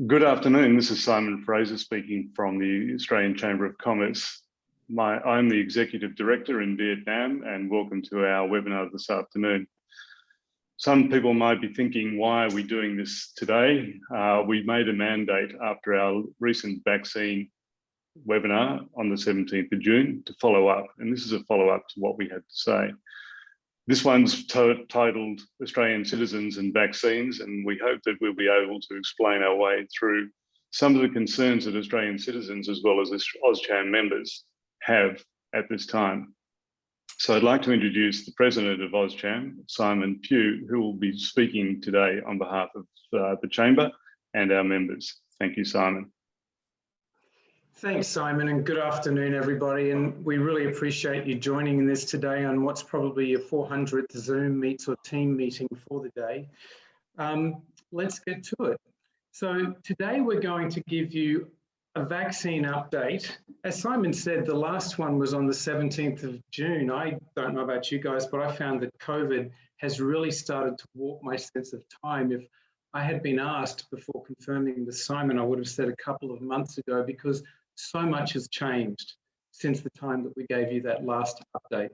Good afternoon. This is Simon Fraser speaking from the Australian Chamber of Commerce. I'm the Executive Director in Vietnam, and welcome to our webinar this afternoon. Some people might be thinking, why are we doing this today? We made a mandate after our recent vaccine webinar on the 17th of June to follow up, and this is a follow-up to what we had to say. This one's titled Australian Citizens and Vaccines, and we hope that we'll be able to explain our way through some of the concerns that Australian citizens as well as AusCham members have at this time. So I'd like to introduce the President of AusCham, Simon Pugh, who will be speaking today on behalf of the Chamber and our members. Thank you, Simon. Thanks, Simon, and good afternoon, everybody. And we really appreciate you joining in this today on what's probably your 400th Zoom Meets or team meeting for the day. Let's get to it. So today we're going to give you a vaccine update. As Simon said, the last one was on the 17th of June. I don't know about you guys, but I found that COVID has really started to warp my sense of time. If I had been asked before confirming with Simon, I would have said a couple of months ago, because so much has changed since the time that we gave you that last update.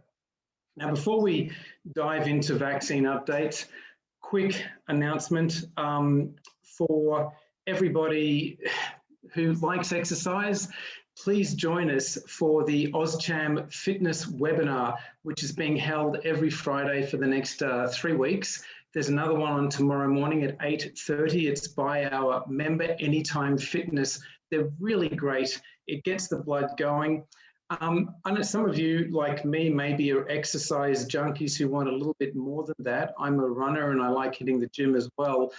Now, before we dive into vaccine updates, quick announcement for everybody who likes exercise. Please join us for the AusCham Fitness webinar, which is being held every Friday for the next 3 weeks. There's another one on tomorrow morning at 8:30. It's by our member Anytime Fitness. They're really great. It gets the blood going. I know some of you, like me, maybe are exercise junkies who want a little bit more than that. I'm a runner and I like hitting the gym as well.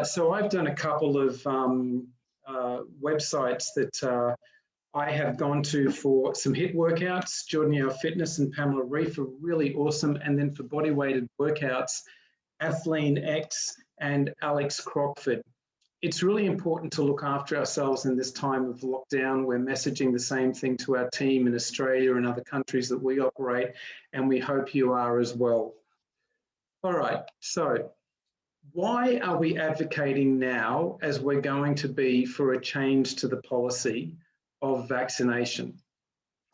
So I've done a couple of websites that I have gone to for some HIIT workouts. Jordan Yao Fitness and Pamela Reif are really awesome. And then for body weighted workouts, Athleen X and Alex Crockford. It's really important to look after ourselves in this time of lockdown. We're messaging the same thing to our team in Australia and other countries that we operate, and we hope you are as well. All right, so why are we advocating now, as we're going to be, for a change to the policy of vaccination?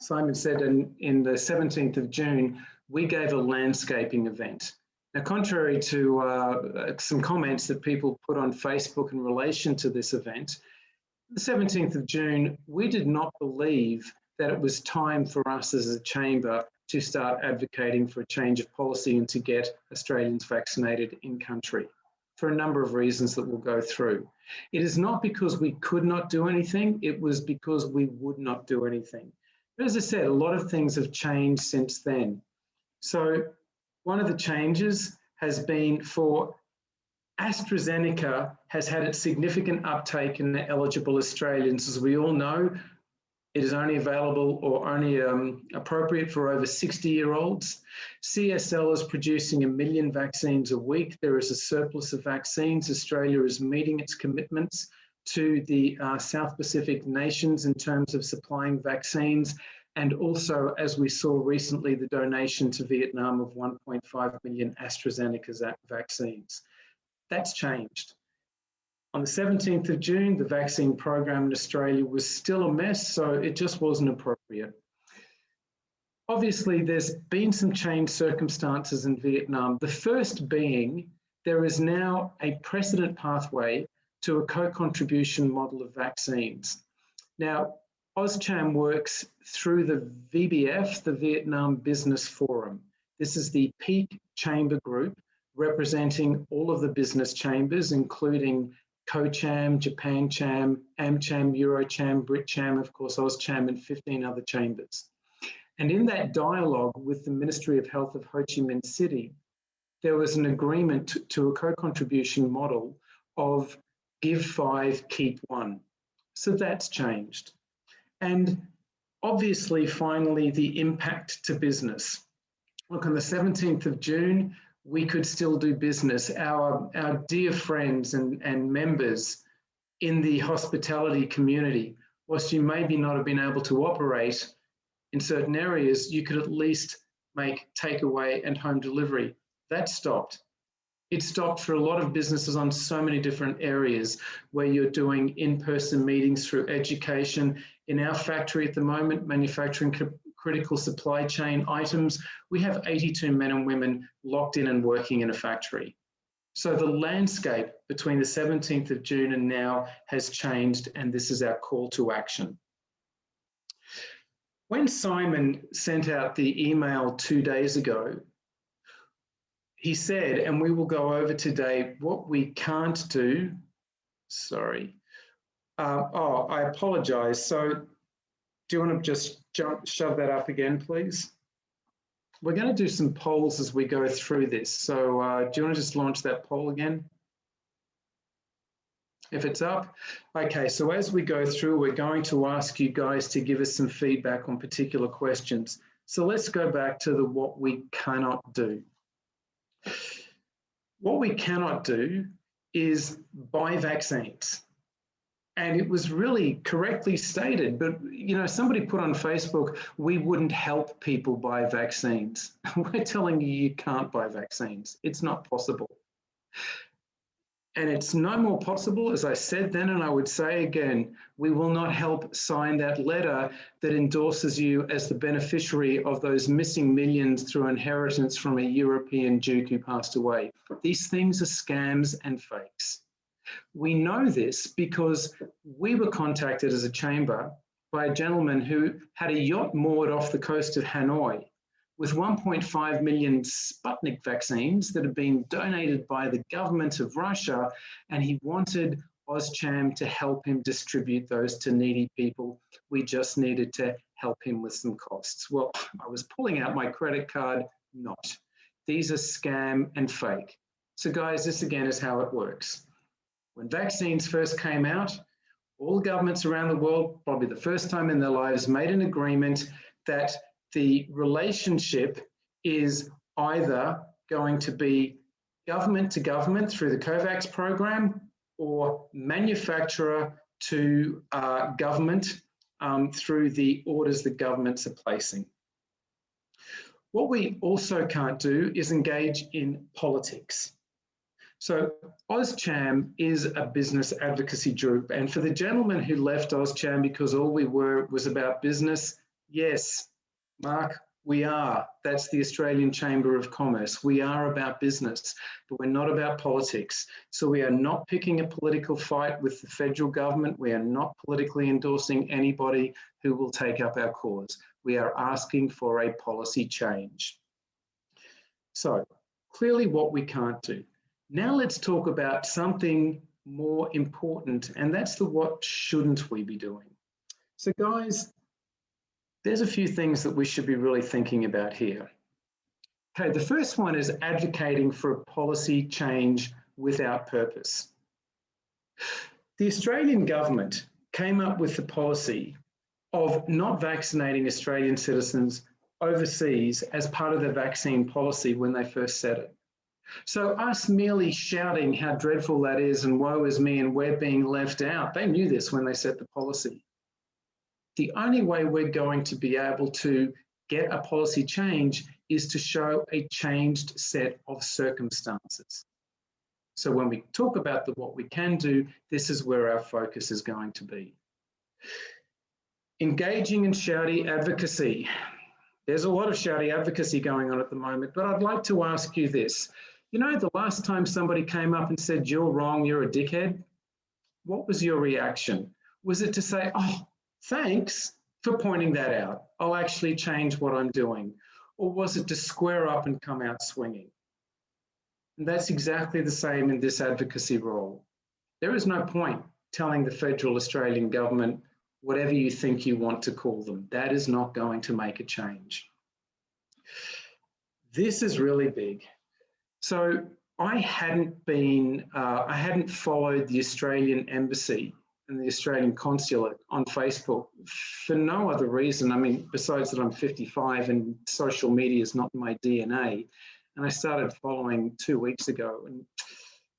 Simon said in the 17th of June, we gave a landscaping event. Now, contrary to some comments that people put on Facebook in relation to this event, the 17th of June, we did not believe that it was time for us as a chamber to start advocating for a change of policy and to get Australians vaccinated in country, for a number of reasons that we'll go through. It is not because we could not do anything, it was because we would not do anything. But as I said, a lot of things have changed since then. So one of the changes has been for AstraZeneca has had its significant uptake in the eligible Australians. As we all know, it is only available or only appropriate for over 60-year-olds. CSL is producing 1 million vaccines a week. There is a surplus of vaccines. Australia is meeting its commitments to the South Pacific nations in terms of supplying vaccines. And also, as we saw recently, the donation to Vietnam of 1.5 million AstraZeneca vaccines. That's changed. On the 17th of June, the vaccine program in Australia was still a mess, so it just wasn't appropriate. Obviously, there's been some changed circumstances in Vietnam. The first being, there is now a precedent pathway to a co-contribution model of vaccines. Now, AusCham works through the VBF, the Vietnam Business Forum. This is the peak chamber group representing all of the business chambers, including CoCham, JapanCham, AmCham, EuroCham, BritCham, of course, AusCham, and 15 other chambers. And in that dialogue with the Ministry of Health of Ho Chi Minh City, there was an agreement to a co-contribution model of give 5, keep 1. So that's changed. And obviously, finally, the impact to business. Look, on the 17th of June, we could still do business. Our dear friends and members in the hospitality community, whilst you maybe not have been able to operate in certain areas, you could at least make takeaway and home delivery. That stopped. It stopped for a lot of businesses on so many different areas where you're doing in-person meetings through education. In our factory at the moment, manufacturing critical supply chain items, we have 82 men and women locked in and working in a factory. So the landscape between the 17th of June and now has changed, and this is our call to action. When Simon sent out the email 2 days ago, he said, and we will go over today, what we can't do, sorry. I apologize. So do you want to just shove that up again, please? We're going to do some polls as we go through this. So do you want to just launch that poll again? If it's up. Okay, so as we go through, we're going to ask you guys to give us some feedback on particular questions. So let's go back to the what we cannot do. What we cannot do is buy vaccines. And it was really correctly stated, but somebody put on Facebook, we wouldn't help people buy vaccines. We're telling you can't buy vaccines. It's not possible. And it's no more possible, as I said then, and I would say again, we will not help sign that letter that endorses you as the beneficiary of those missing millions through inheritance from a European Duke who passed away. These things are scams and fakes. We know this because we were contacted as a chamber by a gentleman who had a yacht moored off the coast of Hanoi with 1.5 million Sputnik vaccines that had been donated by the government of Russia, and he wanted AusCham to help him distribute those to needy people. We just needed to help him with some costs. Well, I was pulling out my credit card, not. These are scam and fake. So guys, this again is how it works. When vaccines first came out, all governments around the world, probably the first time in their lives, made an agreement that the relationship is either going to be government to government through the COVAX program or manufacturer to government through the orders that governments are placing. What we also can't do is engage in politics. So AusCham is a business advocacy group, and for the gentleman who left AusCham because all we were was about business, yes, Mark, we are. That's the Australian Chamber of Commerce. We are about business, but we're not about politics. So we are not picking a political fight with the federal government. We are not politically endorsing anybody who will take up our cause. We are asking for a policy change. So clearly what we can't do. Now let's talk about something more important, and that's the what shouldn't we be doing. So guys, there's a few things that we should be really thinking about here. Okay, the first one is advocating for a policy change without purpose. The Australian government came up with the policy of not vaccinating Australian citizens overseas as part of the vaccine policy when they first said it. So us merely shouting how dreadful that is and woe is me and we're being left out, they knew this when they set the policy. The only way we're going to be able to get a policy change is to show a changed set of circumstances. So when we talk about what we can do, this is where our focus is going to be. Engaging in shouty advocacy. There's a lot of shouty advocacy going on at the moment, but I'd like to ask you this. You know, the last time somebody came up and said, you're wrong, you're a dickhead, what was your reaction? Was it to say, oh, thanks for pointing that out, I'll actually change what I'm doing? Or was it to square up and come out swinging? And that's exactly the same in this advocacy role. There is no point telling the federal Australian government whatever you think you want to call them. That is not going to make a change. This is really big. So I hadn't followed the Australian Embassy and the Australian Consulate on Facebook for no other reason. I mean, besides that I'm 55 and social media is not my DNA. And I started following 2 weeks ago. And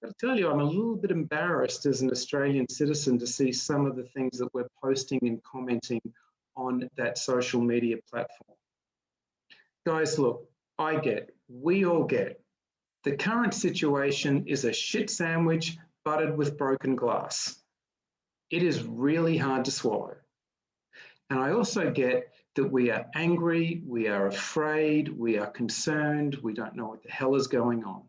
I'll tell you, I'm a little bit embarrassed as an Australian citizen to see some of the things that we're posting and commenting on that social media platform. Guys, look, we all get The current situation is a shit sandwich buttered with broken glass. It is really hard to swallow. And I also get that we are angry, we are afraid, we are concerned, we don't know what the hell is going on.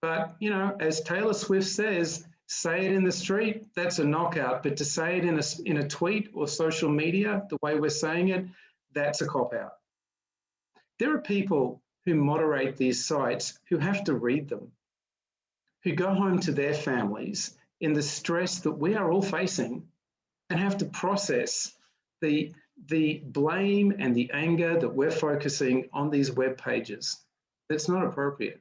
But, you know, as Taylor Swift says, say it in the street, that's a knockout. But to say it in a tweet or social media, the way we're saying it, that's a cop-out. There are people who moderate these sites who have to read them, who go home to their families in the stress that we are all facing and have to process the blame and the anger that we're focusing on these web pages. That's not appropriate.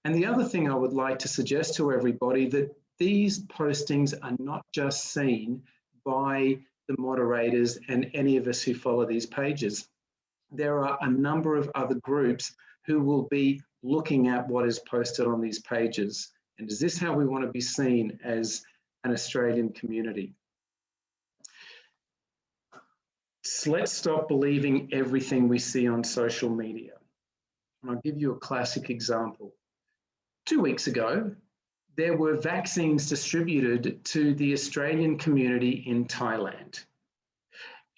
And the other thing I would like to suggest to everybody, that these postings are not just seen by the moderators and any of us who follow these pages. There are a number of other groups who will be looking at what is posted on these pages. And is this how we want to be seen as an Australian community? So let's stop believing everything we see on social media. And I'll give you a classic example. 2 weeks ago, there were vaccines distributed to the Australian community in Thailand.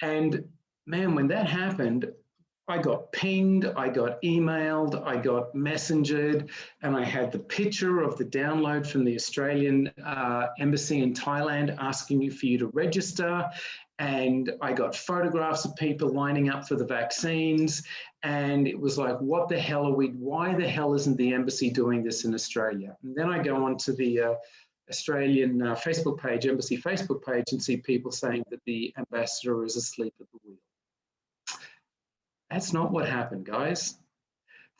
And man, when that happened, I got pinged, I got emailed, I got messengered, and I had the picture of the download from the Australian embassy in Thailand asking for you to register. And I got photographs of people lining up for the vaccines. And it was like, what the hell are we, why the hell isn't the embassy doing this in Australia? And then I go onto the Australian Facebook page, embassy Facebook page, and see people saying that the ambassador is asleep at the wheel. That's not what happened, guys.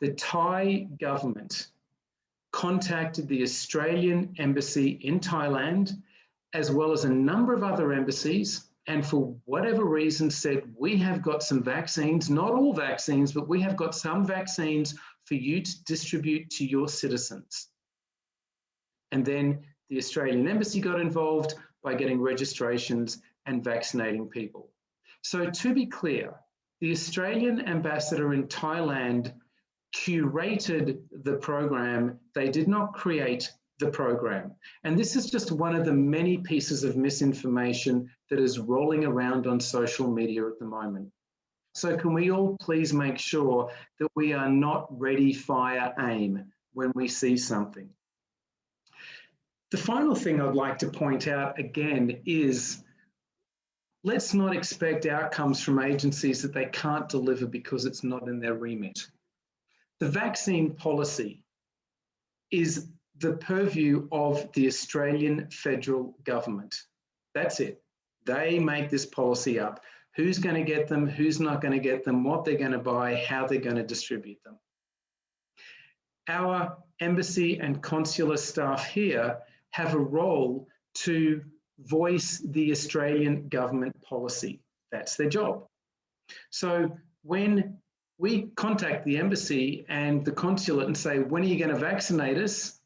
The Thai government contacted the Australian embassy in Thailand, as well as a number of other embassies, and for whatever reason said, we have got some vaccines, not all vaccines, but we have got some vaccines for you to distribute to your citizens. And then the Australian embassy got involved by getting registrations and vaccinating people. So to be clear, the Australian ambassador in Thailand curated the program. They did not create the program. And this is just one of the many pieces of misinformation that is rolling around on social media at the moment. So can we all please make sure that we are not ready, fire, aim when we see something? The final thing I'd like to point out again is, let's not expect outcomes from agencies that they can't deliver because it's not in their remit. The vaccine policy is the purview of the Australian federal government. That's it. They make this policy up. Who's going to get them, who's not going to get them, what they're going to buy, how they're going to distribute them. Our embassy and consular staff here have a role to voice the Australian government policy. That's their job. So when we contact the embassy and the consulate and say, when are you going to vaccinate us?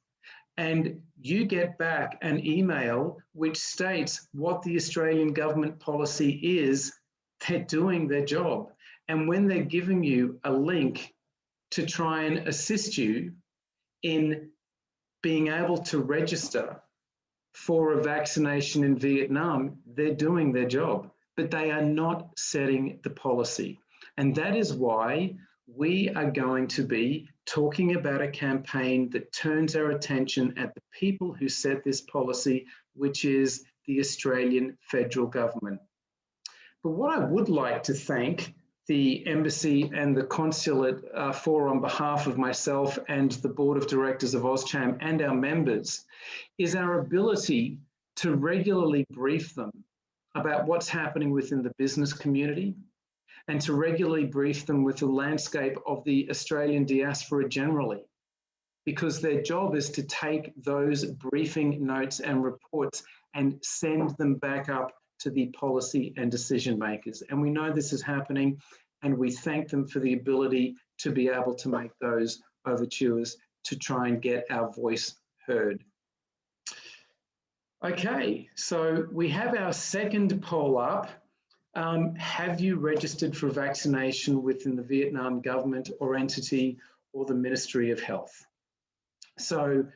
And you get back an email which states what the Australian government policy is, they're doing their job. And when they're giving you a link to try and assist you in being able to register for a vaccination in Vietnam, they're doing their job, but they are not setting the policy. And that is why we are going to be talking about a campaign that turns our attention at the people who set this policy, which is the Australian federal government. But what I would like to thank the embassy and the consulate for on behalf of myself and the board of directors of AusCham and our members is our ability to regularly brief them about what's happening within the business community and to regularly brief them with the landscape of the Australian diaspora generally, because their job is to take those briefing notes and reports and send them back up to the policy and decision makers. And we know this is happening, and we thank them for the ability to be able to make those overtures to try and get our voice heard. Okay, so we have our second poll up. Have you registered for vaccination within the Vietnam government or entity or the Ministry of Health? So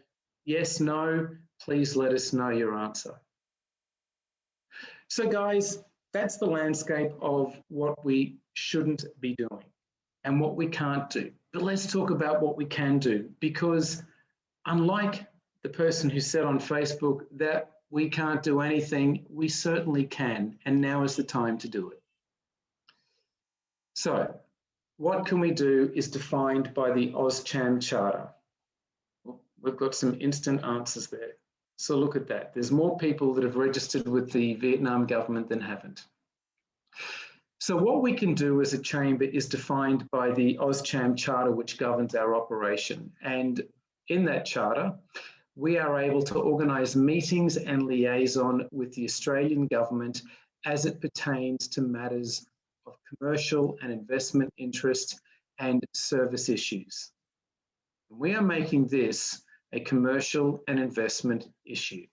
yes, no, please let us know your answer. So guys, that's the landscape of what we shouldn't be doing and what we can't do. But let's talk about what we can do, because unlike the person who said on Facebook that we can't do anything, we certainly can, and now is the time to do it. So what can we do is defined by the AusCham Charter. We've got some instant answers there. So look at that. There's more people that have registered with the Vietnam government than haven't. So what we can do as a chamber is defined by the AusCham Charter, which governs our operation. And in that charter, we are able to organise meetings and liaison with the Australian government as it pertains to matters of commercial and investment interest and service issues. We are making this a commercial and investment issue.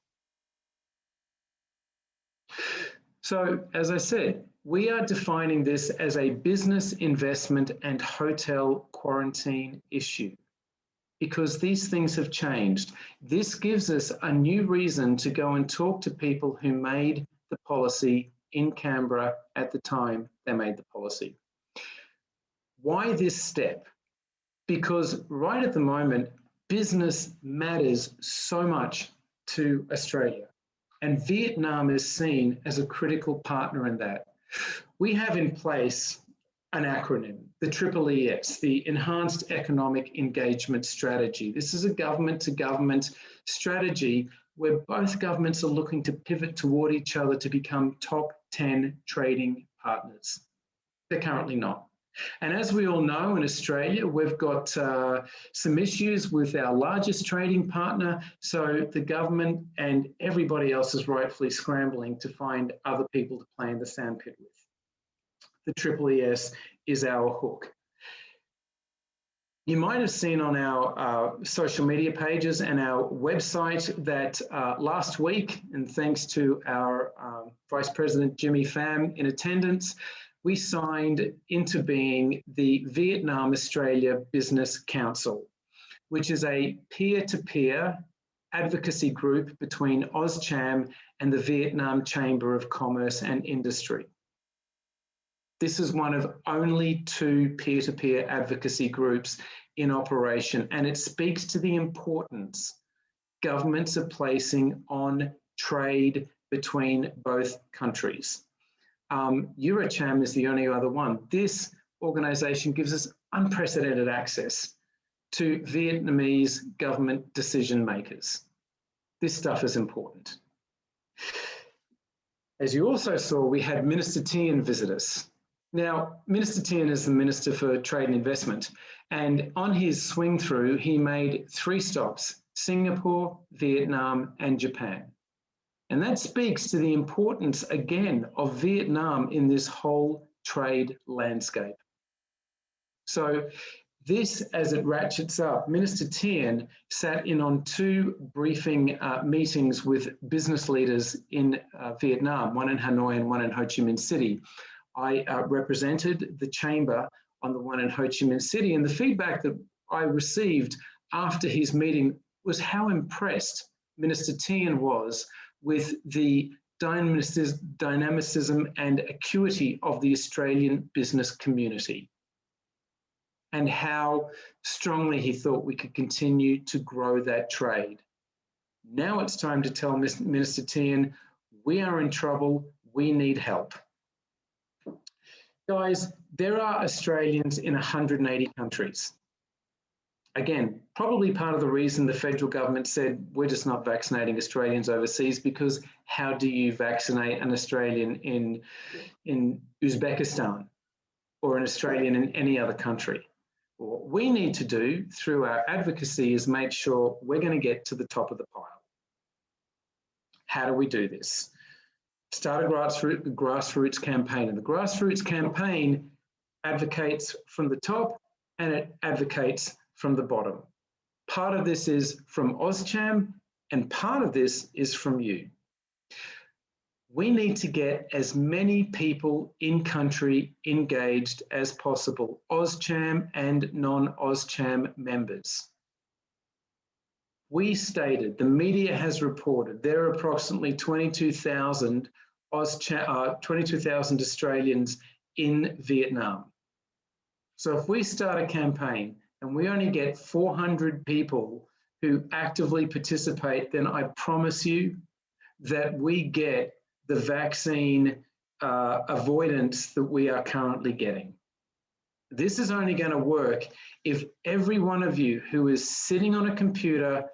So, as I said, we are defining this as a business investment and hotel quarantine issue, because these things have changed. This gives us a new reason to go and talk to people who made the policy in Canberra at the time they made the policy. Why this step? Because right at the moment, business matters so much to Australia, and Vietnam is seen as a critical partner in that. We have in place an acronym, the EES, the Enhanced Economic Engagement Strategy. This is a government-to-government strategy where both governments are looking to pivot toward each other to become top 10 trading partners. They're currently not. And as we all know, in Australia, we've got some issues with our largest trading partner. So the government and everybody else is rightfully scrambling to find other people to play in the sandpit with. The EES is our hook. You might have seen on our social media pages and our website that last week, and thanks to our Vice President Jimmy Pham in attendance, we signed into being the Vietnam Australia Business Council, which is a peer-to-peer advocacy group between AusCham and the Vietnam Chamber of Commerce and Industry. This is one of only 2 peer-to-peer advocacy groups in operation, and it speaks to the importance governments are placing on trade between both countries. AusCham is the only other one. This organisation gives us unprecedented access to Vietnamese government decision makers. This stuff is important. As you also saw, we had Minister Tien visit us. Now, Minister Tien is the Minister for Trade and Investment, and on his swing through, he made 3 stops: Singapore, Vietnam, and Japan. And that speaks to the importance, again, of Vietnam in this whole trade landscape. So this, as it ratchets up, Minister Tien sat in on 2 briefing meetings with business leaders in Vietnam, one in Hanoi and one in Ho Chi Minh City. I represented the chamber on the one in Ho Chi Minh City, and the feedback that I received after his meeting was how impressed Minister Tien was with the dynamicism and acuity of the Australian business community, and how strongly he thought we could continue to grow that trade. Now it's time to tell Minister Tien, we are in trouble, we need help. Guys, there are Australians in 180 countries. Again, probably part of the reason the federal government said we're just not vaccinating Australians overseas, because how do you vaccinate an Australian in Uzbekistan or an Australian in any other country? What we need to do through our advocacy is make sure we're going to get to the top of the pile. How do we do this? Start a grassroots campaign, and the grassroots campaign advocates from the top and it advocates from the bottom. Part of this is from AusCham and part of this is from you. We need to get as many people in country engaged as possible, AusCham and non-AusCham members. we stated, the media has reported, there are approximately 22,000 Australians in Vietnam. So if we start a campaign and we only get 400 people who actively participate, then I promise you that we get the vaccine avoidance that we are currently getting. This is only going to work if every one of you who is sitting on a computer,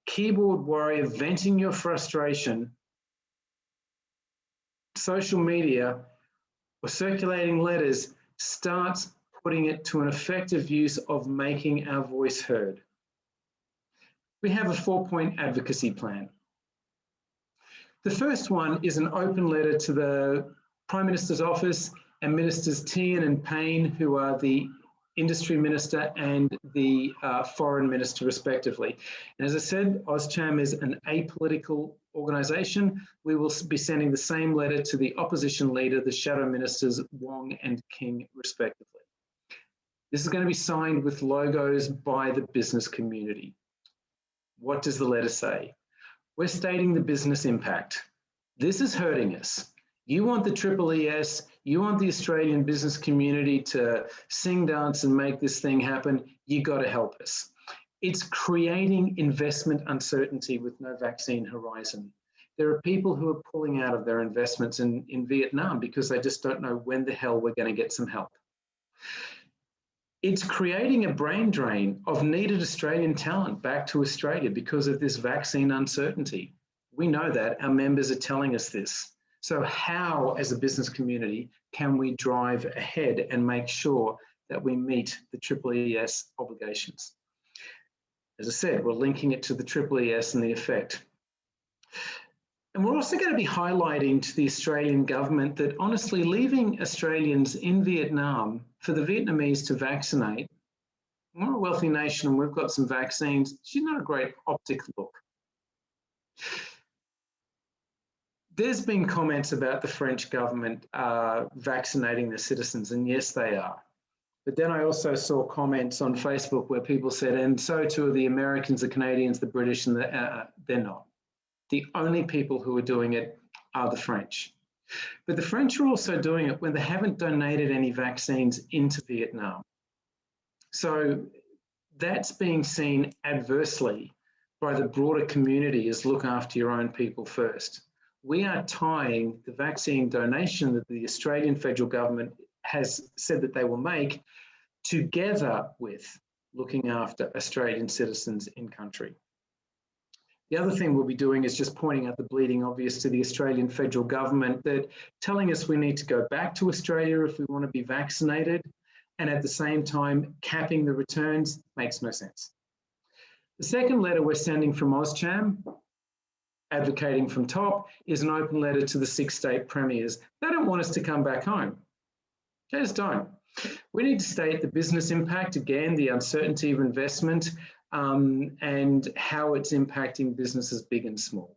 keyboard warrior, venting your frustration, social media, or circulating letters, starts putting it to an effective use of making our voice heard. We have a 4-point advocacy plan. The first one is an open letter to the Prime Minister's office and Ministers Tian and Payne, who are the Industry Minister and the Foreign Minister, respectively. And as I said, AusCham is an apolitical organisation. We will be sending the same letter to the opposition leader, the Shadow Ministers Wong and King, respectively. This is going to be signed with logos by the business community. What does the letter say? We're stating the business impact. This is hurting us. You want the EES, you want the Australian business community to sing, dance, and make this thing happen. You got to help us. It's creating investment uncertainty with no vaccine horizon. There are people who are pulling out of their investments in Vietnam because they just don't know when the hell we're going to get some help. It's creating a brain drain of needed Australian talent back to Australia because of this vaccine uncertainty. We know that. Our members are telling us this. So how, as a business community, can we drive ahead and make sure that we meet the EES obligations? As I said, we're linking it to the EES and the effect. And we're also going to be highlighting to the Australian government that, honestly, leaving Australians in Vietnam for the Vietnamese to vaccinate, we're a wealthy nation and we've got some vaccines, it's not a great optic look. There's been comments about the French government vaccinating their citizens, and yes, they are. But then I also saw comments on Facebook where people said, and so too are the Americans, the Canadians, the British, and they're not. The only people who are doing it are the French. But the French are also doing it when they haven't donated any vaccines into Vietnam. So that's being seen adversely by the broader community as look after your own people first. We are tying the vaccine donation that the Australian federal government has said that they will make together with looking after Australian citizens in country. The other thing we'll be doing is just pointing out the bleeding obvious to the Australian federal government that telling us we need to go back to Australia if we want to be vaccinated, and at the same time capping the returns makes no sense. The second letter we're sending from AusCham, advocating from top, is an open letter to the 6 state premiers. They don't want us to come back home. They just don't. We need to state the business impact, again, the uncertainty of investment, and how it's impacting businesses big and small.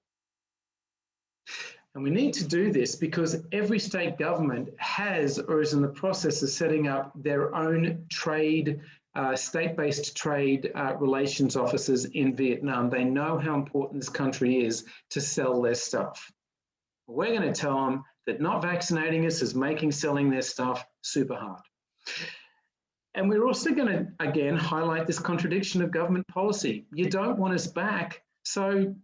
And we need to do this because every state government has or is in the process of setting up their own trade, state-based trade relations offices in Vietnam. They know how important this country is to sell their stuff. We're going to tell them that not vaccinating us is making selling their stuff super hard. And we're also going to, again, highlight this contradiction of government policy. You don't want us back, so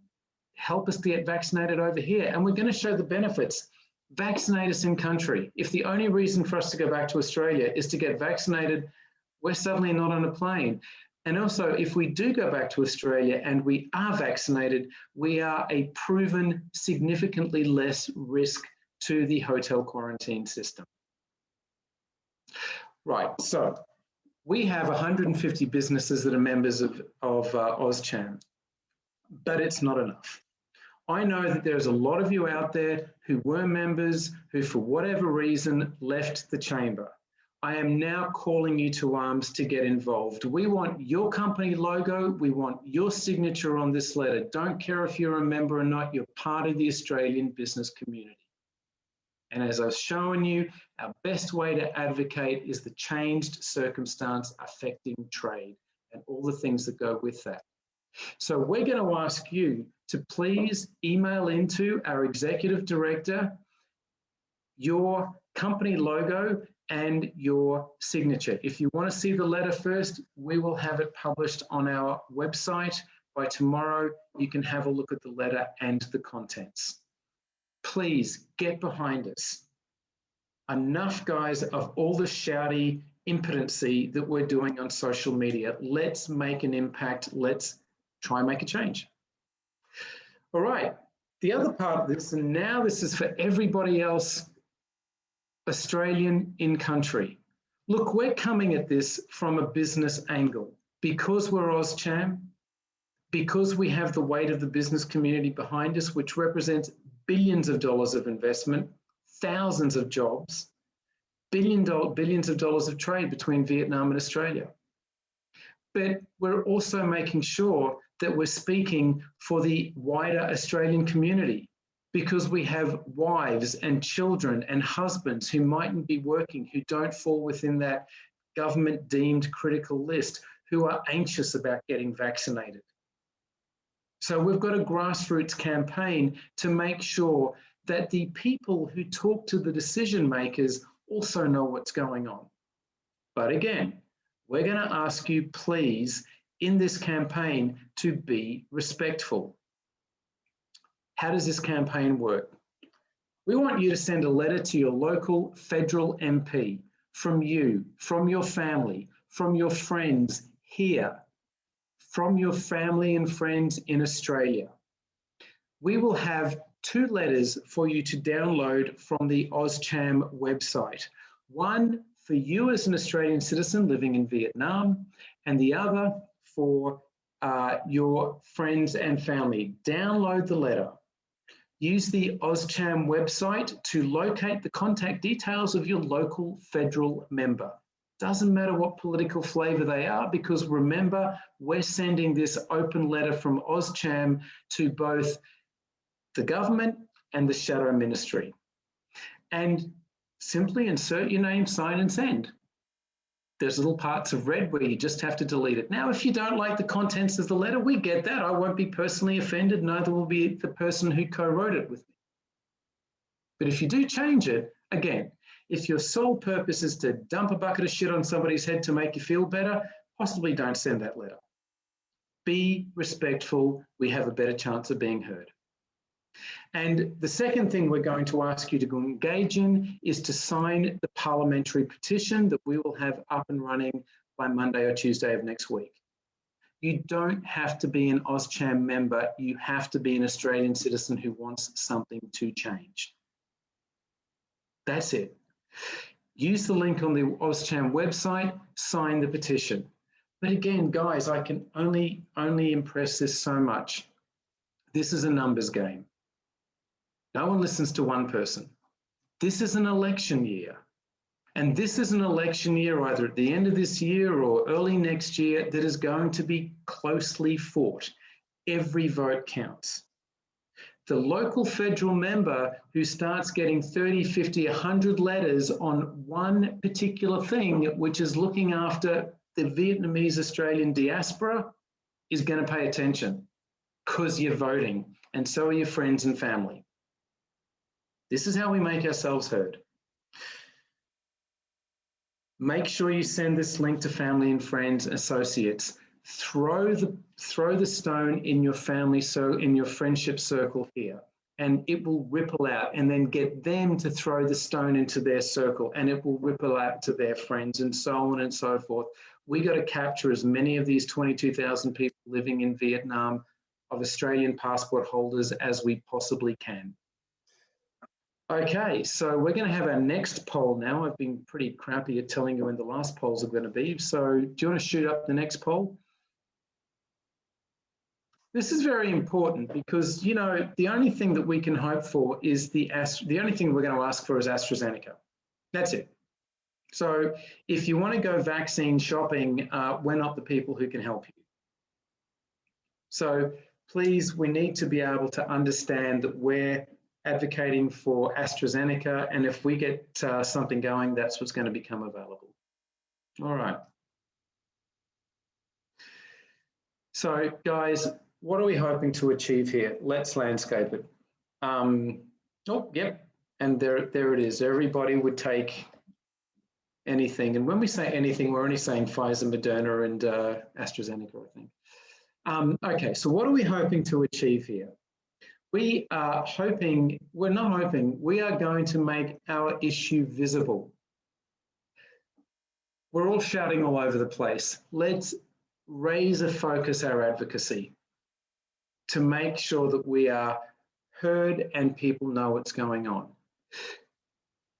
help us to get vaccinated over here. And we're going to show the benefits. Vaccinate us in country. If the only reason for us to go back to Australia is to get vaccinated, we're suddenly not on a plane. And also, if we do go back to Australia and we are vaccinated, we are a proven significantly less risk to the hotel quarantine system. Right, so we have 150 businesses that are members of AusCham, but it's not enough. I know that there's a lot of you out there who were members who, for whatever reason, left the chamber. I am now calling you to arms to get involved. We want your company logo. We want your signature on this letter. Don't care if you're a member or not, you're part of the Australian business community. And as I've shown you, our best way to advocate is the changed circumstance affecting trade and all the things that go with that. So we're going to ask you to please email into our executive director your company logo and your signature. If you want to see the letter first, we will have it published on our website. By tomorrow, you can have a look at the letter and the contents. Please get behind us. Enough, guys, of all the shouty impotency that we're doing on social media. Let's make an impact. Let's try and make a change. All right. The other part of this, and now this is for everybody else, Australian in country. Look, we're coming at this from a business angle. Because we're AusCham, because we have the weight of the business community behind us, which represents billions of dollars of investment, thousands of jobs, billions of dollars of trade between Vietnam and Australia. But we're also making sure that we're speaking for the wider Australian community, because we have wives and children and husbands who mightn't be working, who don't fall within that government deemed critical list, who are anxious about getting vaccinated. So we've got a grassroots campaign to make sure that the people who talk to the decision makers also know what's going on. But again, we're going to ask you, please, in this campaign to be respectful. How does this campaign work? We want you to send a letter to your local federal MP, from you, from your family, from your friends here, from your family and friends in Australia. We will have 2 letters for you to download from the AusCham website. One for you as an Australian citizen living in Vietnam, and the other for your friends and family. Download the letter. Use the AusCham website to locate the contact details of your local federal member. Doesn't matter what political flavour they are, because remember, we're sending this open letter from AusCham to both the government and the shadow ministry. And simply insert your name, sign and send. There's little parts of red where you just have to delete it. Now, if you don't like the contents of the letter, we get that. I won't be personally offended, neither will be the person who co-wrote it with me. But if you do change it, again, if your sole purpose is to dump a bucket of shit on somebody's head to make you feel better, possibly don't send that letter. Be respectful. We have a better chance of being heard. And the second thing we're going to ask you to engage in is to sign the parliamentary petition that we will have up and running by Monday or Tuesday of next week. You don't have to be an AusCham member. You have to be an Australian citizen who wants something to change. That's it. Use the link on the AusCham website, sign the petition. But again, guys, I can only impress this so much. This is a numbers game. No one listens to one person. This is an election year. And this is an election year either at the end of this year or early next year that is going to be closely fought. Every vote counts. The local federal member who starts getting 30, 50, 100 letters on one particular thing, which is looking after the Vietnamese Australian diaspora, is going to pay attention because you're voting, and so are your friends and family. This is how we make ourselves heard. Make sure you send this link to family and friends, associates. Throw the stone in your family, so in your friendship circle here, and it will ripple out, and then get them to throw the stone into their circle, and it will ripple out to their friends, and so on and so forth. We got to capture as many of these 22,000 people living in Vietnam of Australian passport holders as we possibly can. Okay, so we're going to have our next poll now. I've been pretty crappy at telling you when the last polls are going to be. So do you want to shoot up the next poll? This is very important because, you know, the only thing that we can hope for is the only thing we're going to ask for is AstraZeneca. That's it. So if you want to go vaccine shopping, we're not the people who can help you. So please, we need to be able to understand that we're advocating for AstraZeneca, and if we get something going, that's what's going to become available. All right. So guys, what are we hoping to achieve here? Let's landscape it. Oh, yep. And there it is. Everybody would take anything. And when we say anything, we're only saying Pfizer, Moderna, and AstraZeneca, I think. Okay, so what are we hoping to achieve here? We are hoping, we're not hoping, we are going to make our issue visible. We're all shouting all over the place. Let's raise a focus our advocacy to make sure that we are heard and people know what's going on.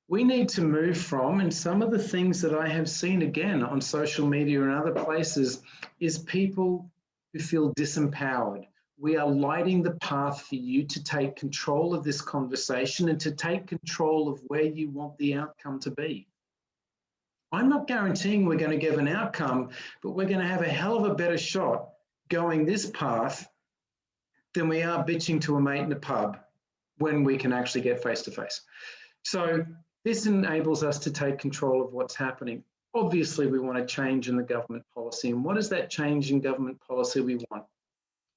We need to move from, and some of the things that I have seen again on social media and other places, is people who feel disempowered. We are lighting the path for you to take control of this conversation and to take control of where you want the outcome to be. I'm not guaranteeing we're going to give an outcome, but we're going to have a hell of a better shot going this path than we are bitching to a mate in a pub when we can actually get face to face. So this enables us to take control of what's happening. Obviously, we want a change in the government policy. And what is that change in government policy we want?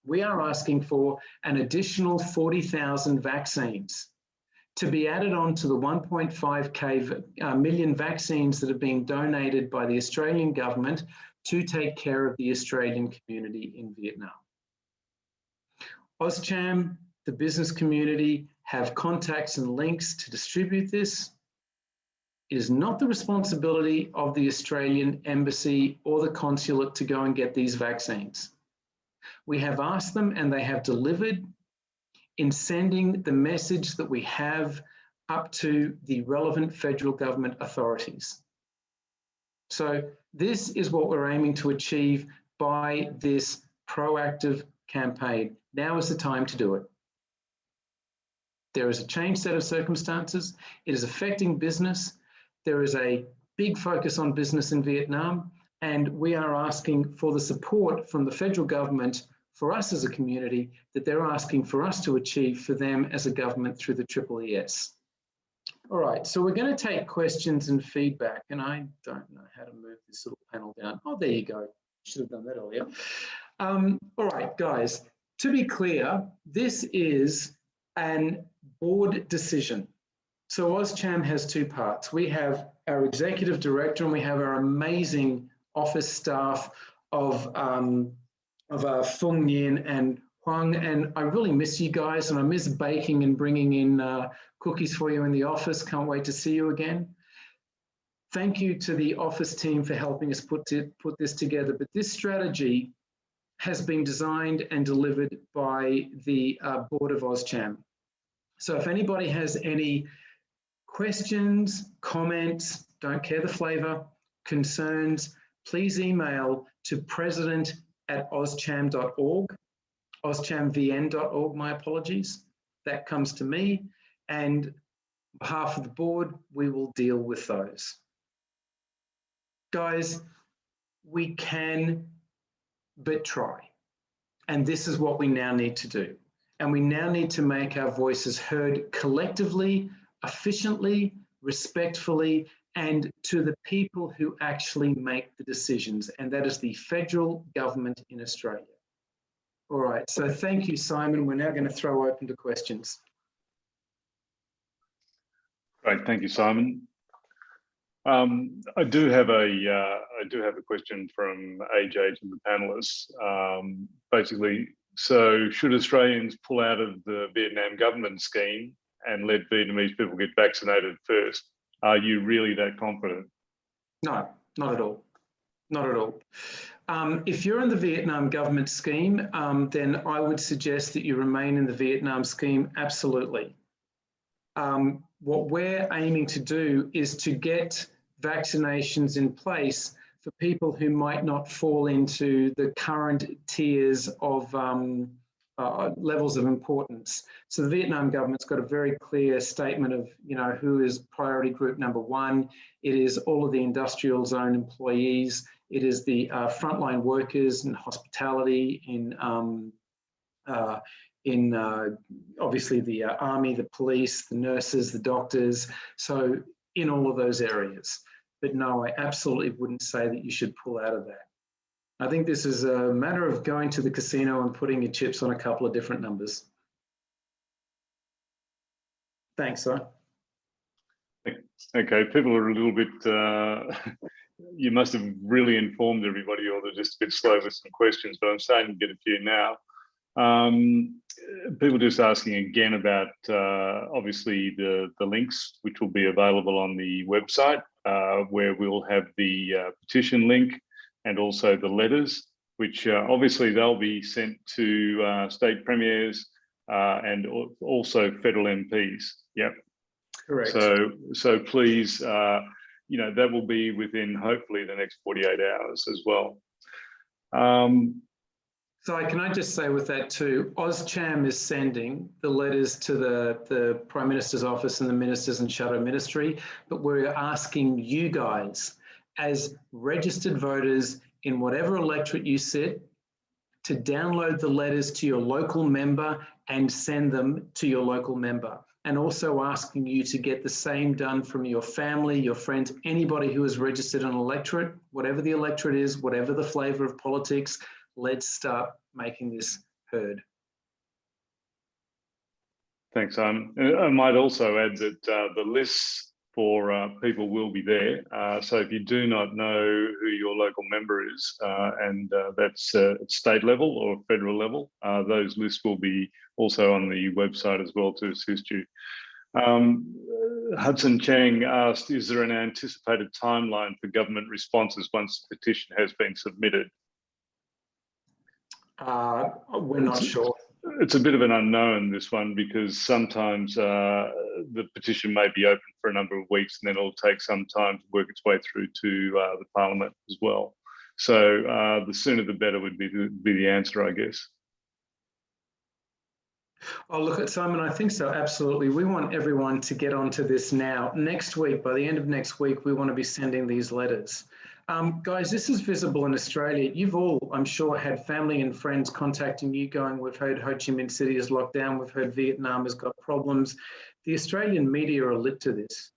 We are asking for an additional 40,000 vaccines to be added on to the 1.5 million vaccines that have been donated by the Australian government to take care of the Australian community in Vietnam. AusCham, the business community, have contacts and links to distribute this. It is not the responsibility of the Australian embassy or the consulate to go and get these vaccines. We have asked them and they have delivered in sending the message that we have up to the relevant federal government authorities. So this is what we're aiming to achieve by this proactive campaign. Now is the time to do it. There is a changed set of circumstances. It is affecting business. There is a big focus on business in Vietnam, and we are asking for the support from the federal government for us as a community that they're asking for us to achieve for them as a government through the EES. All right, so we're going to take questions and feedback, and I don't know how to move this little panel down. Oh, there you go. Should have done that earlier. All right, guys, to be clear, this is an board decision. So AusCham has two parts. We have our executive director and we have our amazing office staff of Fung Nguyen and Huang. And I really miss you guys, and I miss baking and bringing in cookies for you in the office. Can't wait to see you again. Thank you to the office team for helping us put this together. But this strategy has been designed and delivered by the board of AusCham. So if anybody has any questions, comments, don't care the flavor, concerns, please email to president@auscham.org, auschamvn.org, my apologies. That comes to me, and on behalf of the board, we will deal with those. Guys, we can but try. And this is what we now need to do. And we now need to make our voices heard collectively, efficiently, respectfully, and to the people who actually make the decisions. And that is the federal government in Australia. All right, so thank you, Simon. We're now going to throw open to questions. Great, thank you, Simon. I do have a question from AJ to the panelists. Basically, so should Australians pull out of the Vietnam government scheme and let Vietnamese people get vaccinated first? Are you really that confident? No, not at all. Not at all. If you're in the Vietnam government scheme, then I would suggest that you remain in the Vietnam scheme, absolutely. What we're aiming to do is to get vaccinations in place for people who might not fall into the current tiers of levels of importance. So the Vietnam government's got a very clear statement of, who is priority group number 1. It is all of the industrial zone employees. It is the frontline workers in hospitality, in obviously the army, the police, the nurses, the doctors. So in all of those areas. But no, I absolutely wouldn't say that you should pull out of that. I think this is a matter of going to the casino and putting your chips on a couple of different numbers. Thanks, Si. Okay, people are a little bit, you must have really informed everybody, or they're just a bit slow with some questions, but I'm starting to get a few now. People just asking again about obviously the links, which will be available on the website, where we'll have the petition link and also the letters, which obviously they'll be sent to state premiers and also federal MPs. Yep. Correct. So please, you know, that will be within hopefully the next 48 hours as well. So can I just say with that too, AusCham is sending the letters to the Prime Minister's office and the ministers and shadow ministry, but we're asking you guys as registered voters in whatever electorate you sit to download the letters to your local member and send them to your local member. And also asking you to get the same done from your family, your friends, anybody who is registered in an electorate, whatever the electorate is, whatever the flavour of politics, let's start making this heard. Thanks, Simon. I might also add that the lists for people will be there. So if you do not know who your local member is, and that's at state level or federal level, those lists will be also on the website as well to assist you. Hudson Chang asked, is there an anticipated timeline for government responses once the petition has been submitted? We're not sure. It's a bit of an unknown, this one, because sometimes the petition may be open for a number of weeks and then it'll take some time to work its way through to the Parliament as well. So the sooner the better would be the answer, I guess. Oh, look, Simon, I think so, absolutely. We want everyone to get onto this now. Next week, by the end of next week, we want to be sending these letters. Guys, this is visible in Australia. You've all, I'm sure, had family and friends contacting you going, we've heard Ho Chi Minh City is locked down, we've heard Vietnam has got problems. The Australian media are lit to this.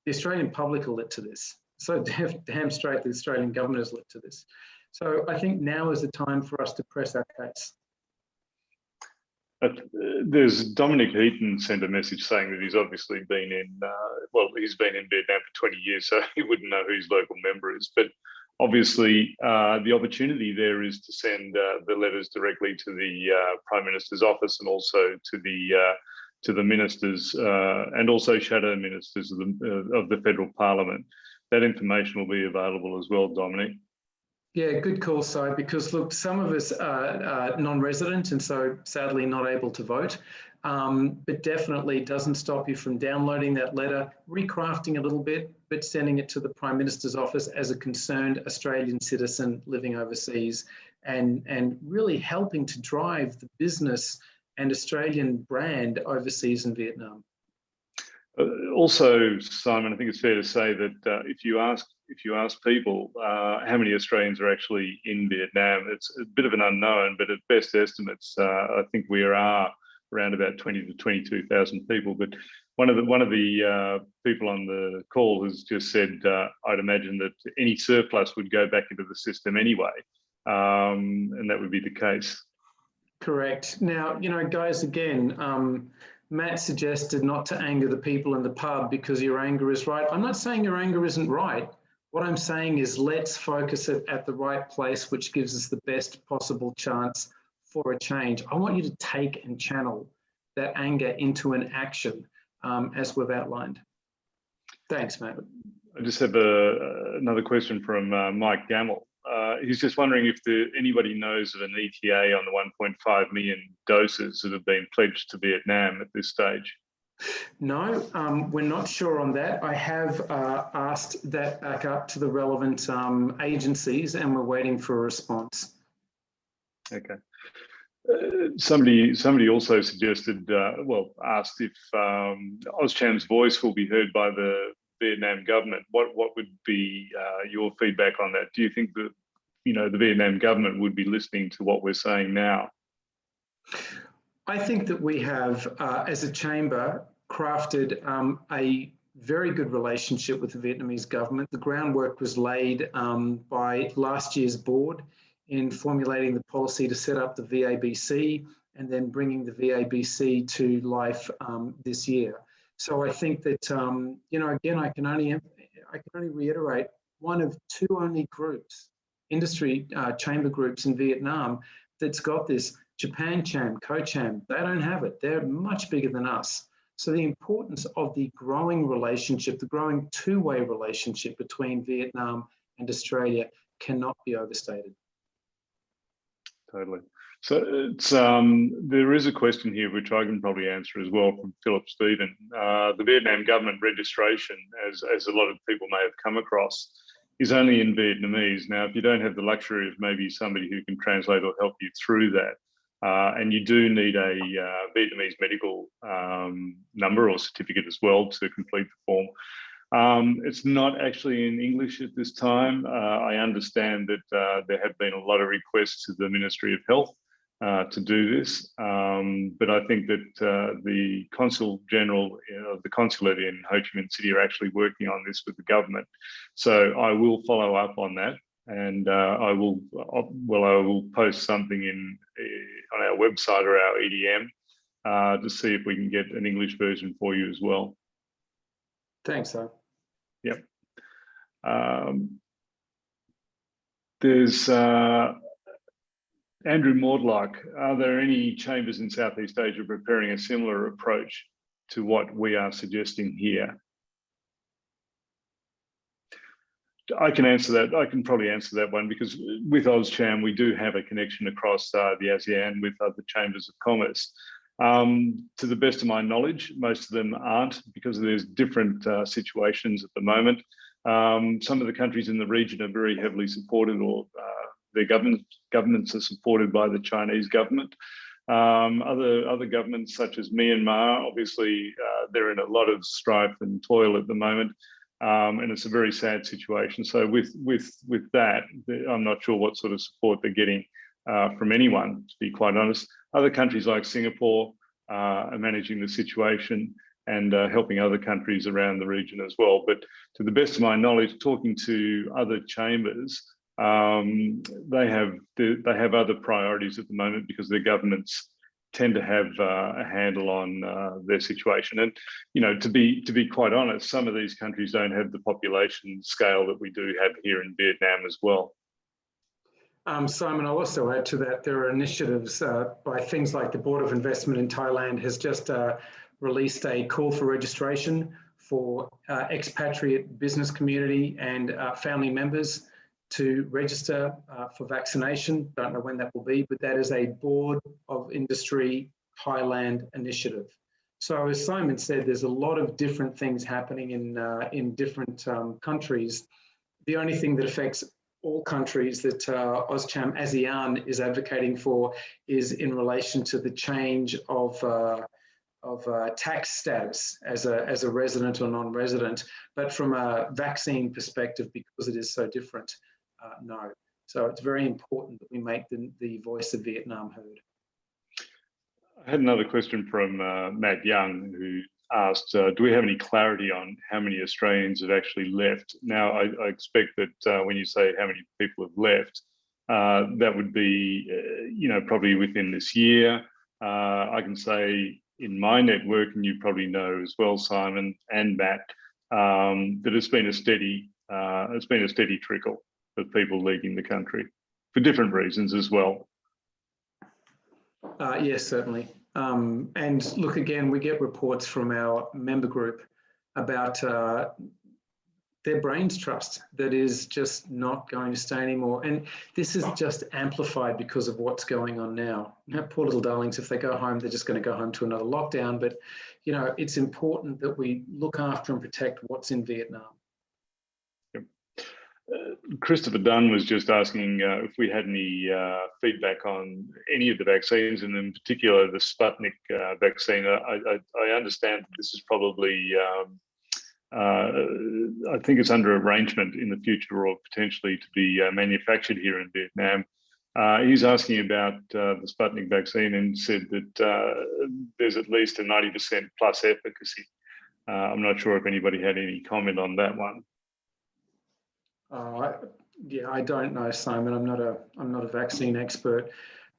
The Australian public are lit to this. So damn straight the Australian government is lit to this. So I think now is the time for us to press our case. There's Dominic Heaton sent a message saying that he's obviously been in, well, he's been in Vietnam for 20 years, so he wouldn't know who his local member is. But obviously, the opportunity there is to send the letters directly to the Prime Minister's office and also to the ministers and also shadow ministers of the federal Parliament. That information will be available as well, Dominic. Yeah, good call, Si, because look, some of us are non-resident and so sadly not able to vote, but definitely doesn't stop you from downloading that letter, recrafting a little bit, but sending it to the Prime Minister's office as a concerned Australian citizen living overseas and really helping to drive the business and Australian brand overseas in Vietnam. Also, Simon, I think it's fair to say that if you ask people how many Australians are actually in Vietnam, it's a bit of an unknown, but at best estimates, I think we are around about 20 to 22,000 people. But one of the people on the call has just said, I'd imagine that any surplus would go back into the system anyway, and that would be the case. Correct. Now, you know, guys, again, Matt suggested not to anger the people in the pub because your anger is right. I'm not saying your anger isn't right. What I'm saying is let's focus it at the right place, which gives us the best possible chance for a change. I want you to take and channel that anger into an action, as we've outlined. Thanks, Matt. I just have another question from Mike Gamble. He's just wondering if anybody knows of an ETA on the 1.5 million doses that have been pledged to Vietnam at this stage. No, we're not sure on that. I have asked that back up to the relevant agencies and we're waiting for a response. Okay. Somebody also suggested, well, asked if AusCham's voice will be heard by the Vietnam government. What would be your feedback on that? Do you think that, you know, the Vietnam government would be listening to what we're saying now? I think that we have, as a chamber, crafted a very good relationship with the Vietnamese government. The groundwork was laid by last year's board in formulating the policy to set up the VABC and then bringing the VABC to life this year. So I think that, again, I can only reiterate, one of two only groups, industry chamber groups in Vietnam that's got this. Japan Cham, Co-Cham, they don't have it. They're much bigger than us. So the importance of the growing relationship, the growing two-way relationship between Vietnam and Australia cannot be overstated. Totally. So it's there is a question here which I can probably answer as well from Philip Stephen. The Vietnam government registration, as a lot of people may have come across, is only in Vietnamese. Now, if you don't have the luxury of maybe somebody who can translate or help you through that, and you do need a Vietnamese medical number or certificate as well to complete the form. It's not actually in English at this time. I understand that there have been a lot of requests to the Ministry of Health to do this, but I think that the Consul General of the Consulate in Ho Chi Minh City are actually working on this with the government. So I will follow up on that, and I will post something on our website or our EDM to see if we can get an English version for you as well. Thanks, sir. Yep. There's Andrew Maudlock. Are there any chambers in Southeast Asia preparing a similar approach to what we are suggesting here? I can answer that. I can probably answer that one, because with AusCham, we do have a connection across the ASEAN with other chambers of commerce. To the best of my knowledge, most of them aren't, because there's different situations at the moment. Some of the countries in the region are very heavily supported, or their governments are supported by the Chinese government. Other governments, such as Myanmar, obviously they're in a lot of strife and toil at the moment. And it's a very sad situation. So with that, I'm not sure what sort of support they're getting from anyone, to be quite honest. Other countries like Singapore are managing the situation and helping other countries around the region as well. But to the best of my knowledge, talking to other chambers, they have other priorities at the moment, because their governments tend to have a handle on their situation. And, to be quite honest, some of these countries don't have the population scale that we do have here in Vietnam as well. Simon, I'll also add to that, there are initiatives by things like the Board of Investment in Thailand has just released a call for registration for expatriate business community and family members to register for vaccination. Don't know when that will be, but that is a Board of Industry Thailand initiative. So as Simon said, there's a lot of different things happening in different countries. The only thing that affects all countries that AusCham ASEAN is advocating for is in relation to the change of tax status as a resident or non-resident. But from a vaccine perspective, because it is so different, no. So it's very important that we make the voice of Vietnam heard. I had another question from Matt Young, who asked, do we have any clarity on how many Australians have actually left? Now, I expect that when you say how many people have left, that would be, probably within this year. I can say in my network, and you probably know as well, Simon and Matt, that it's been a steady trickle of people leaving the country for different reasons as well. Yes, certainly. And look, again, we get reports from our member group about their brains trust that is just not going to stay anymore. And this is just amplified because of what's going on now. Poor little darlings, if they go home, they're just going to go home to another lockdown. But, it's important that we look after and protect what's in Vietnam. Christopher Dunn was just asking if we had any feedback on any of the vaccines, and in particular the Sputnik vaccine. I understand that this is probably, I think it's under arrangement in the future, or potentially to be manufactured here in Vietnam. He's asking about the Sputnik vaccine and said that there's at least a 90% plus efficacy. I'm not sure if anybody had any comment on that one. Yeah, I don't know, Simon. I'm not a vaccine expert.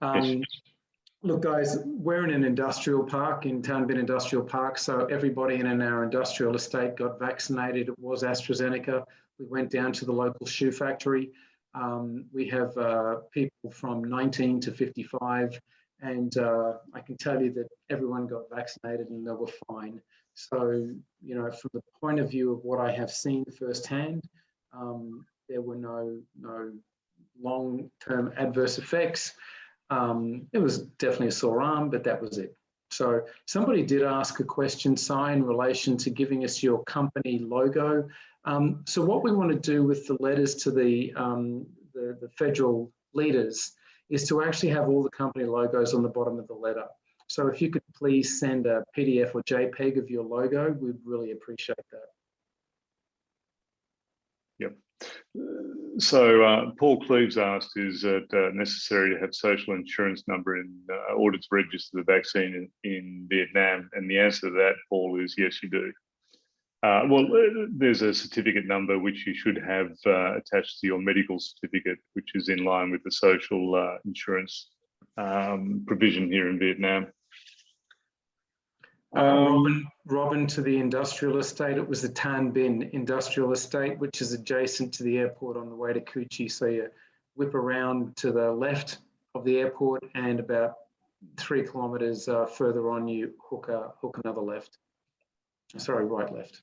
Yes. Look, guys, we're in an industrial park, in Town Bin Industrial Park, so everybody in our industrial estate got vaccinated. It was AstraZeneca. We went down to the local shoe factory. We have people from 19 to 55, and I can tell you that everyone got vaccinated and they were fine. So, you know, from the point of view of what I have seen firsthand, there were no long-term adverse effects. It was definitely a sore arm, but that was it. So somebody did ask a question, Si, in relation to giving us your company logo. So what we want to do with the letters to the federal leaders is to actually have all the company logos on the bottom of the letter. So if you could please send a PDF or JPEG of your logo, we'd really appreciate that. Yep. So Paul Cleves asked, is it necessary to have social insurance number in order to register the vaccine in Vietnam? And the answer to that, Paul, is yes, you do. Well, there's a certificate number which you should have attached to your medical certificate, which is in line with the social insurance provision here in Vietnam. Robin, to the industrial estate, it was the Tan Bin industrial estate, which is adjacent to the airport on the way to Cu Chi. So you whip around to the left of the airport, and about 3 kilometres further on, you hook another left. Sorry, right, left.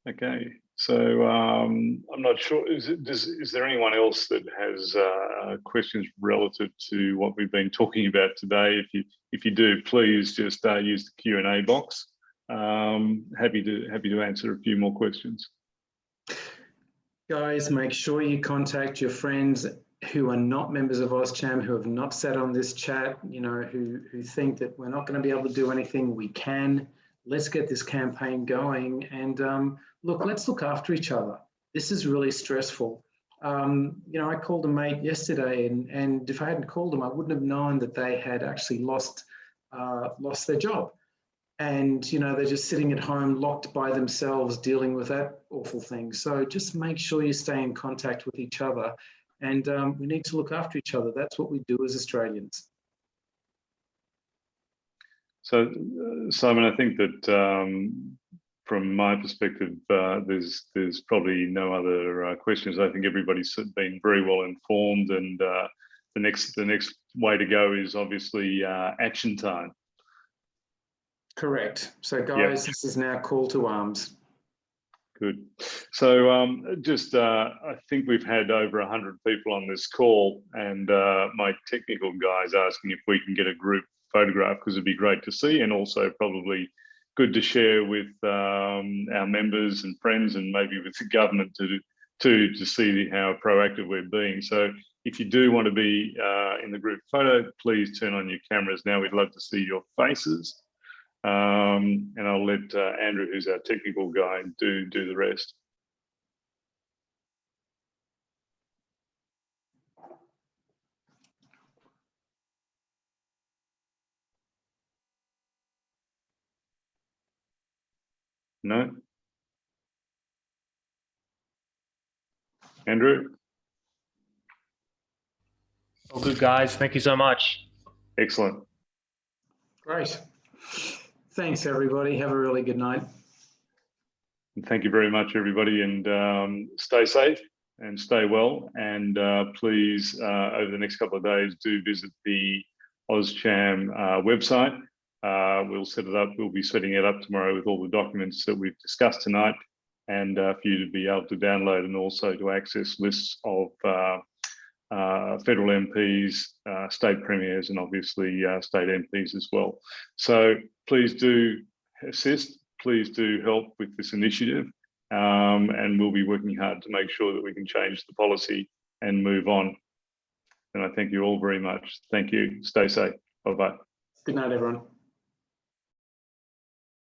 Okay, so I'm not sure. Is there anyone else that has questions relative to what we've been talking about today? If you do, please just use the Q&A box. Happy to answer a few more questions. Guys, make sure you contact your friends who are not members of AusCham, who have not sat on this chat, you know, who think that we're not going to be able to do anything. We can. Let's get this campaign going, and look, let's look after each other. This is really stressful. You know, I called a mate yesterday, and if I hadn't called them, I wouldn't have known that they had actually lost their job. And, you know, they're just sitting at home locked by themselves dealing with that awful thing. So just make sure you stay in contact with each other, and we need to look after each other. That's what we do as Australians. So, Simon, I think that from my perspective, there's probably no other questions. I think everybody's been very well informed, and the next way to go is obviously action time. Correct. So, guys, This is now call to arms. Good. So I think we've had over 100 people on this call, and my technical guy's asking if we can get a group photograph, because it'd be great to see, and also probably good to share with our members and friends, and maybe with the government to see how proactive we're being. So if you do want to be in the group photo, please turn on your cameras now. We'd love to see your faces. And I'll let Andrew, who's our technical guy, do the rest. No? Andrew? All good, guys. Thank you so much. Excellent. Great. Thanks, everybody. Have a really good night. Thank you very much, everybody, and stay safe and stay well. And please, over the next couple of days, do visit the AusCham website. We'll set it up. We'll be setting it up tomorrow with all the documents that we've discussed tonight, and for you to be able to download and also to access lists of federal MPs, state premiers, and obviously state MPs as well. So please do assist. Please do help with this initiative, and we'll be working hard to make sure that we can change the policy and move on. And I thank you all very much. Thank you. Stay safe. Bye-bye. Good night, everyone.